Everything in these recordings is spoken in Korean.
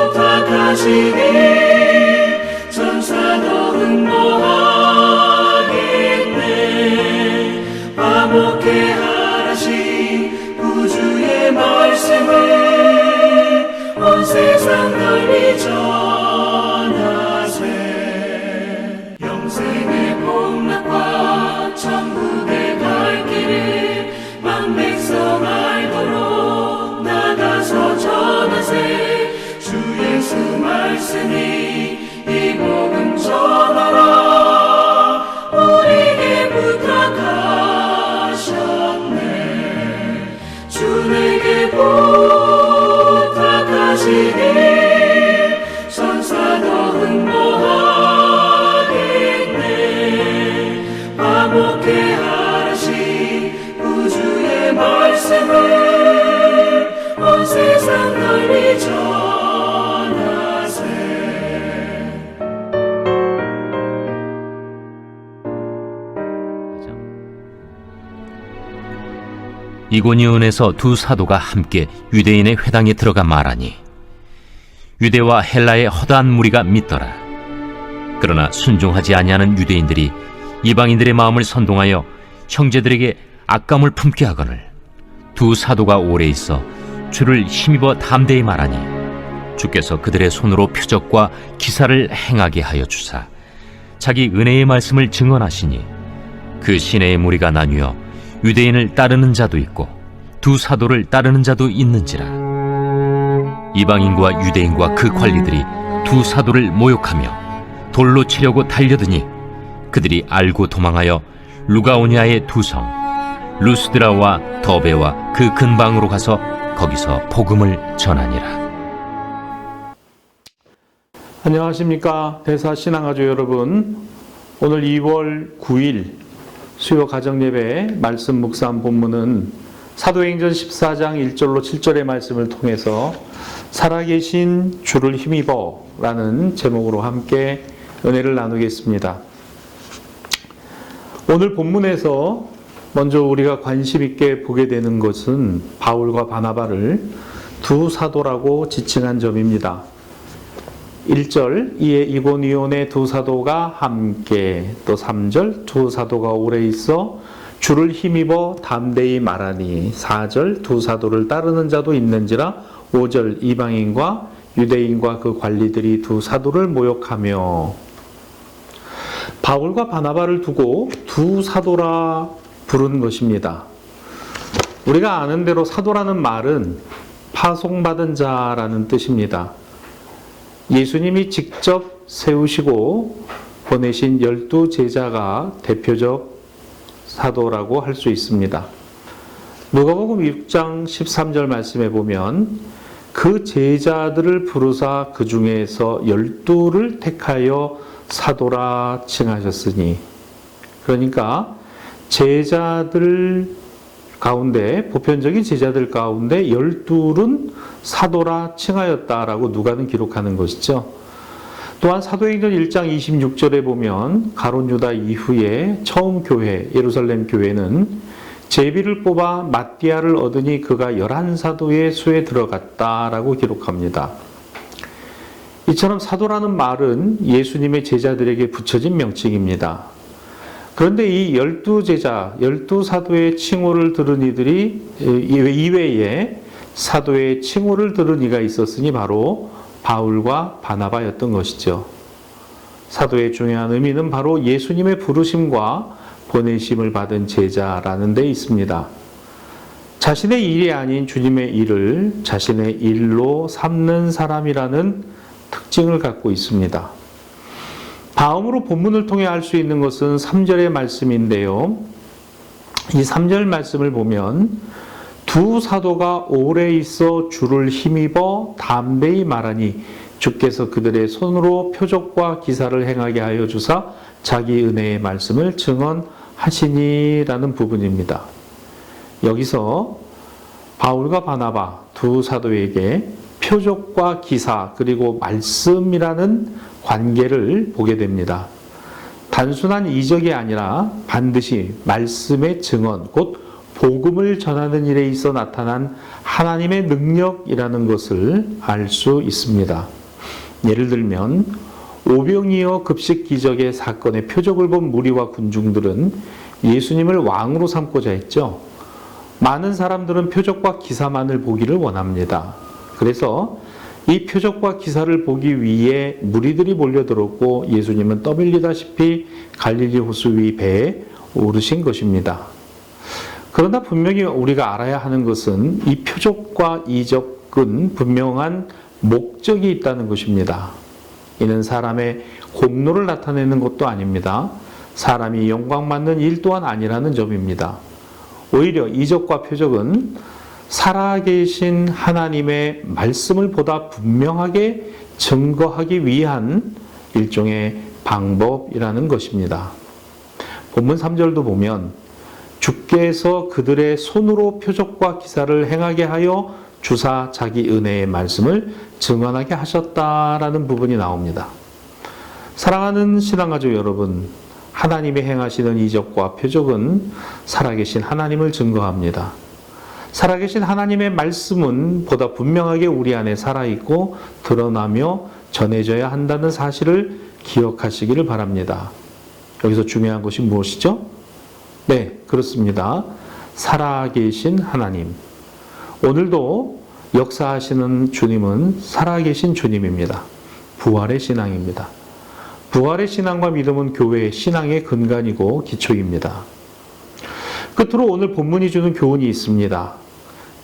부탁하시니 천사도 흥모하겠네. 화목해 하라신 구주의 말씀을 온 세상 널리 전하세. 영생의 복락과 천국의 갈 길을 만 백성 알도록 나가서 전하세. 주 예수 말씀이 이 복음 전하라 우리에게 부탁하셨네. 주 내게 부탁하시니 천사도 흥모하겠네. 화목해 하라신 구주의 말씀을 온 세상 널리 전하세. 이고니온에서 두 사도가 함께 유대인의 회당에 들어가 말하니 유대와 헬라의 허다한 무리가 믿더라. 그러나 순종하지 아니하는 유대인들이 이방인들의 마음을 선동하여 형제들에게 악감을 품게 하거늘 두 사도가 오래 있어 주를 힘입어 담대히 말하니 주께서 그들의 손으로 표적과 기사를 행하게 하여 주사 자기 은혜의 말씀을 증언하시니 그 시내의 무리가 나뉘어 유대인을 따르는 자도 있고 두 사도를 따르는 자도 있는지라. 이방인과 유대인과 그 관리들이 두 사도를 모욕하며 돌로 치려고 달려드니 그들이 알고 도망하여 루가오니아의 두 성 루스드라와 더베와 그 근방으로 가서 거기서 복음을 전하니라. 안녕하십니까 대사신앙가족 여러분. 오늘 2월 9일 수요 가정예배 말씀 묵상 본문은 사도행전 14장 1절로 7절의 말씀을 통해서 살아계신 주를 힘입어 라는 제목으로 함께 은혜를 나누겠습니다. 오늘 본문에서 먼저 우리가 관심 있게 보게 되는 것은 바울과 바나바를 두 사도라고 지칭한 점입니다. 1절 이에 이고니온의 두 사도가 함께, 또 3절 두 사도가 오래 있어 주를 힘입어 담대히 말하니, 4절 두 사도를 따르는 자도 있는지라, 5절 이방인과 유대인과 그 관리들이 두 사도를 모욕하며. 바울과 바나바를 두고 두 사도라 부른 것입니다. 우리가 아는 대로 사도라는 말은 파송받은 자라는 뜻입니다. 예수님이 직접 세우시고 보내신 12 제자가 대표적 사도라고 할 수 있습니다. 누가복음 6장 13절 말씀에 보면 그 제자들을 부르사 그 중에서 12를 택하여 사도라 칭하셨으니, 그러니까 제자들 가운데, 보편적인 제자들 가운데 12는 사도라 칭하였다라고 누가는 기록하는 것이죠. 또한 사도행전 1장 26절에 보면 가룟 유다 이후에 처음 교회, 예루살렘 교회는 제비를 뽑아 마띠아를 얻으니 그가 11사도의 수에 들어갔다라고 기록합니다. 이처럼 사도라는 말은 예수님의 제자들에게 붙여진 명칭입니다. 그런데 이 12제자, 12사도의 칭호를 들은 이들이 이외에 사도의 칭호를 들은 이가 있었으니 바로 바울과 바나바였던 것이죠. 사도의 중요한 의미는 바로 예수님의 부르심과 보내심을 받은 제자라는 데 있습니다. 자신의 일이 아닌 주님의 일을 자신의 일로 삼는 사람이라는 특징을 갖고 있습니다. 다음으로 본문을 통해 알 수 있는 것은 3절의 말씀인데요. 이 3절 말씀을 보면 두 사도가 오래 있어 주를 힘입어 담대히 말하니 주께서 그들의 손으로 표적과 기사를 행하게 하여 주사 자기 은혜의 말씀을 증언하시니라는 부분입니다. 여기서 바울과 바나바 두 사도에게 표적과 기사 그리고 말씀이라는 관계를 보게 됩니다. 단순한 이적이 아니라 반드시 말씀의 증언, 곧 복음을 전하는 일에 있어 나타난 하나님의 능력이라는 것을 알 수 있습니다. 예를 들면 오병이어 급식 기적의 사건의 표적을 본 무리와 군중들은 예수님을 왕으로 삼고자 했죠. 많은 사람들은 표적과 기사만을 보기를 원합니다. 그래서 이 표적과 기사를 보기 위해 무리들이 몰려들었고 예수님은 떠밀리다시피 갈릴리 호수 위 배에 오르신 것입니다. 그러나 분명히 우리가 알아야 하는 것은 이 표적과 이적은 분명한 목적이 있다는 것입니다. 이는 사람의 공로를 나타내는 것도 아닙니다. 사람이 영광받는 일 또한 아니라는 점입니다. 오히려 이적과 표적은 살아계신 하나님의 말씀을 보다 분명하게 증거하기 위한 일종의 방법이라는 것입니다. 본문 3절도 보면 주께서 그들의 손으로 표적과 기사를 행하게 하여 주사 자기 은혜의 말씀을 증언하게 하셨다라는 부분이 나옵니다. 사랑하는 신앙가족 여러분, 하나님이 행하시는 이적과 표적은 살아계신 하나님을 증거합니다. 살아계신 하나님의 말씀은 보다 분명하게 우리 안에 살아있고 드러나며 전해져야 한다는 사실을 기억하시기를 바랍니다. 여기서 중요한 것이 무엇이죠? 네, 그렇습니다. 살아계신 하나님. 오늘도 역사하시는 주님은 살아계신 주님입니다. 부활의 신앙입니다. 부활의 신앙과 믿음은 교회의 신앙의 근간이고 기초입니다. 끝으로 오늘 본문이 주는 교훈이 있습니다.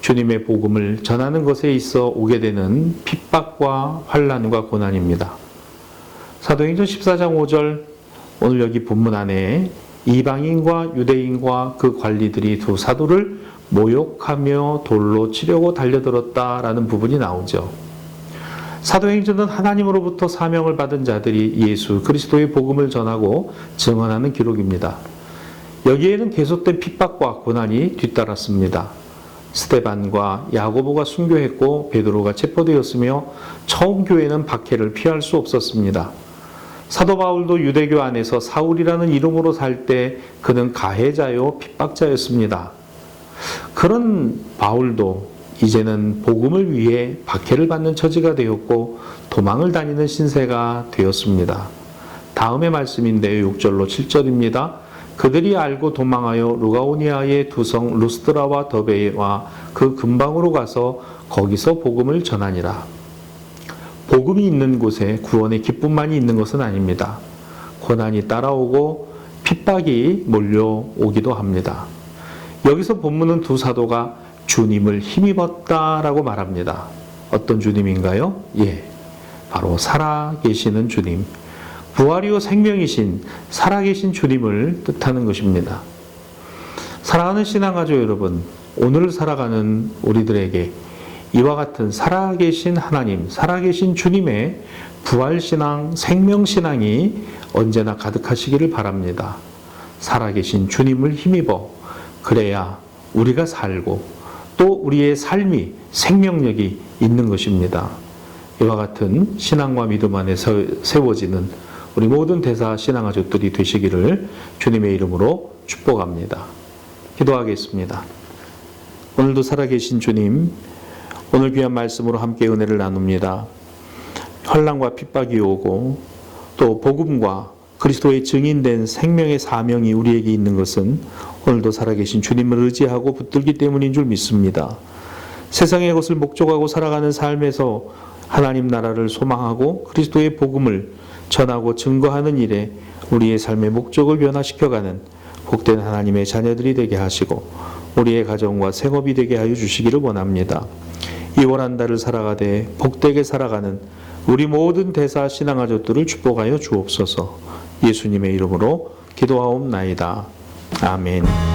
주님의 복음을 전하는 것에 있어 오게 되는 핍박과 환난과 고난입니다. 사도행전 14장 5절, 오늘 여기 본문 안에 이방인과 유대인과 그 관리들이 두 사도를 모욕하며 돌로 치려고 달려들었다라는 부분이 나오죠. 사도행전은 하나님으로부터 사명을 받은 자들이 예수 그리스도의 복음을 전하고 증언하는 기록입니다. 여기에는 계속된 핍박과 고난이 뒤따랐습니다. 스데반과 야고보가 순교했고 베드로가 체포되었으며 처음 교회는 박해를 피할 수 없었습니다. 사도 바울도 유대교 안에서 사울이라는 이름으로 살 때 그는 가해자요 핍박자였습니다. 그런 바울도 이제는 복음을 위해 박해를 받는 처지가 되었고 도망을 다니는 신세가 되었습니다. 다음의 말씀인데요. 6절로 7절입니다. 그들이 알고 도망하여 루가오니아의 두 성 루스드라와 더베와 그 근방으로 가서 거기서 복음을 전하니라. 복음이 있는 곳에 구원의 기쁨만이 있는 것은 아닙니다. 고난이 따라오고 핍박이 몰려오기도 합니다. 여기서 본문은 두 사도가 주님을 힘입었다라고 말합니다. 어떤 주님인가요? 바로 살아계시는 주님, 부활이요 생명이신 살아계신 주님을 뜻하는 것입니다. 사랑하는 신앙가족 여러분, 오늘 살아가는 우리들에게 이와 같은 살아계신 하나님, 살아계신 주님의 부활신앙, 생명신앙이 언제나 가득하시기를 바랍니다. 살아계신 주님을 힘입어 그래야 우리가 살고 또 우리의 삶이 생명력이 있는 것입니다. 이와 같은 신앙과 믿음 안에 세워지는 우리 모든 대사 신앙가족들이 되시기를 주님의 이름으로 축복합니다. 기도하겠습니다. 오늘도 살아계신 주님, 오늘 귀한 말씀으로 함께 은혜를 나눕니다. 환난과 핍박이 오고 또 복음과 그리스도의 증인된 생명의 사명이 우리에게 있는 것은 오늘도 살아계신 주님을 의지하고 붙들기 때문인 줄 믿습니다. 세상의 것을 목적하고 살아가는 삶에서 하나님 나라를 소망하고 그리스도의 복음을 전하고 증거하는 일에 우리의 삶의 목적을 변화시켜가는 복된 하나님의 자녀들이 되게 하시고 우리의 가정과 생업이 되게 하여 주시기를 원합니다. 이월 한 달을 살아가되 복되게 살아가는 우리 모든 대사 신앙가족들을 축복하여 주옵소서. 예수님의 이름으로 기도하옵나이다. 아멘.